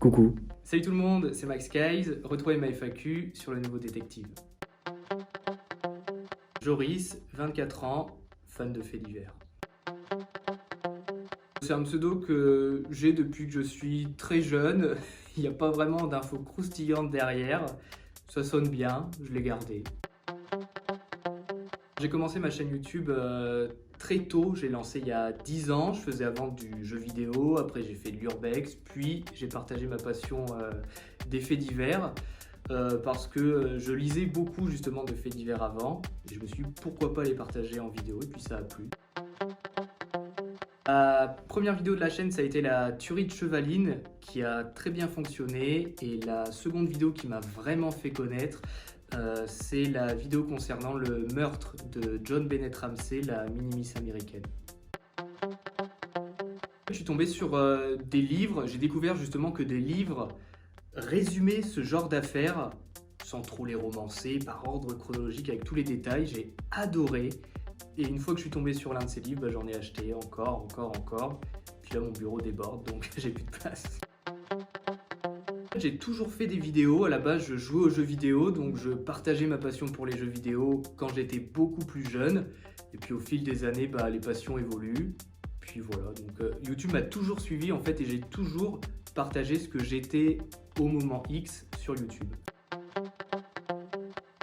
Coucou. Salut tout le monde, c'est Max Guys, retrouvez ma FAQ sur le nouveau détective. Joris, 24 ans, fan de faits divers. C'est un pseudo que j'ai depuis que je suis très jeune, il n'y a pas vraiment d'infos croustillantes derrière, ça sonne bien, je l'ai gardé. J'ai commencé ma chaîne YouTube très tôt, j'ai lancé il y a 10 ans, je faisais avant du jeu vidéo, après j'ai fait de l'urbex, puis j'ai partagé ma passion des faits divers parce que je lisais beaucoup justement de faits divers avant, et je me suis dit pourquoi pas les partager en vidéo, et puis ça a plu. La première vidéo de la chaîne, ça a été la tuerie de Chevaline qui a très bien fonctionné, et la seconde vidéo qui m'a vraiment fait connaître, c'est la vidéo concernant le meurtre de John Bennett Ramsey, la mini-miss américaine. Je suis tombé sur des livres, j'ai découvert justement que des livres résumaient ce genre d'affaires sans trop les romancer, par ordre chronologique avec tous les détails. J'ai adoré, et une fois que je suis tombé sur l'un de ces livres, j'en ai acheté encore. Puis là mon bureau déborde, donc j'ai plus de place. J'ai toujours fait des vidéos, à la base je jouais aux jeux vidéo, donc je partageais ma passion pour les jeux vidéo quand j'étais beaucoup plus jeune, et puis au fil des années, les passions évoluent, puis voilà, donc YouTube m'a toujours suivi en fait, et j'ai toujours partagé ce que j'étais au moment X sur YouTube.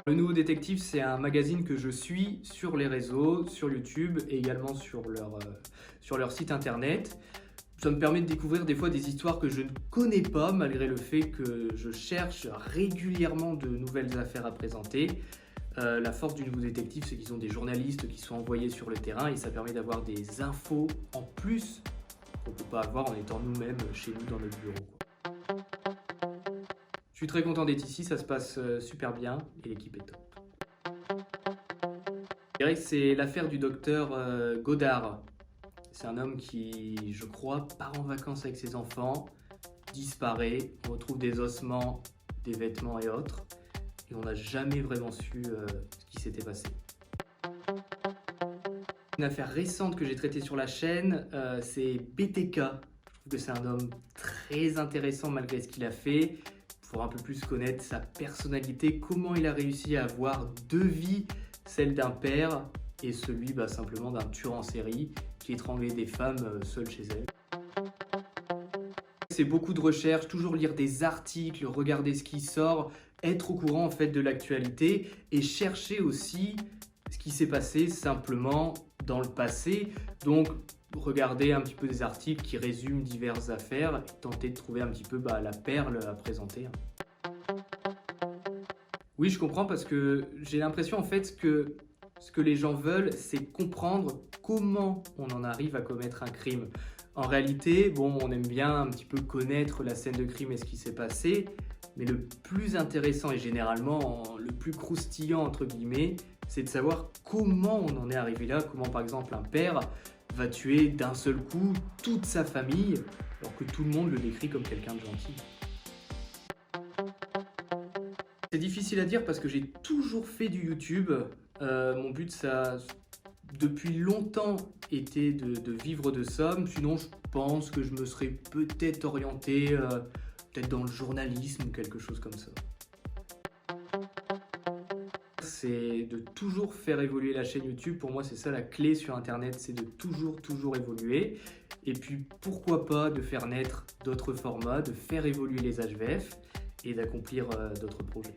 Le Nouveau Détective, c'est un magazine que je suis sur les réseaux, sur YouTube et également sur leur site internet. Ça me permet de découvrir des fois des histoires que je ne connais pas, malgré le fait que je cherche régulièrement de nouvelles affaires à présenter. La force du Nouveau Détective, c'est qu'ils ont des journalistes qui sont envoyés sur le terrain, et ça permet d'avoir des infos en plus qu'on ne peut pas avoir en étant nous-mêmes chez nous dans notre bureau. Je suis très content d'être ici, ça se passe super bien et l'équipe est top. Je dirais que c'est l'affaire du docteur Godard. C'est un homme qui, je crois, part en vacances avec ses enfants, disparaît, on retrouve des ossements, des vêtements et autres, et on n'a jamais vraiment su ce qui s'était passé. Une affaire récente que j'ai traitée sur la chaîne, c'est BTK. Je trouve que c'est un homme très intéressant malgré ce qu'il a fait, pour un peu plus connaître sa personnalité, comment il a réussi à avoir deux vies, celle d'un père et celui simplement d'un tueur en série qui étranglait des femmes seules chez elles. C'est beaucoup de recherches, toujours lire des articles, regarder ce qui sort, être au courant en fait de l'actualité, et chercher aussi ce qui s'est passé simplement dans le passé. Donc regarder un petit peu des articles qui résument diverses affaires et tenter de trouver un petit peu la perle à présenter. Oui, je comprends, parce que j'ai l'impression en fait que ce que les gens veulent, c'est comprendre comment on en arrive à commettre un crime. En réalité, on aime bien un petit peu connaître la scène de crime et ce qui s'est passé, mais le plus intéressant et généralement le plus croustillant entre guillemets, c'est de savoir comment on en est arrivé là, comment par exemple un père va tuer d'un seul coup toute sa famille, alors que tout le monde le décrit comme quelqu'un de gentil. C'est difficile à dire parce que j'ai toujours fait du YouTube. Mon but, ça a depuis longtemps été de vivre de ça. Sinon, je pense que je me serais peut-être orienté peut-être dans le journalisme ou quelque chose comme ça. C'est de toujours faire évoluer la chaîne YouTube. Pour moi, c'est ça la clé sur Internet, c'est de toujours évoluer. Et puis, pourquoi pas de faire naître d'autres formats, de faire évoluer les HVF et d'accomplir d'autres projets.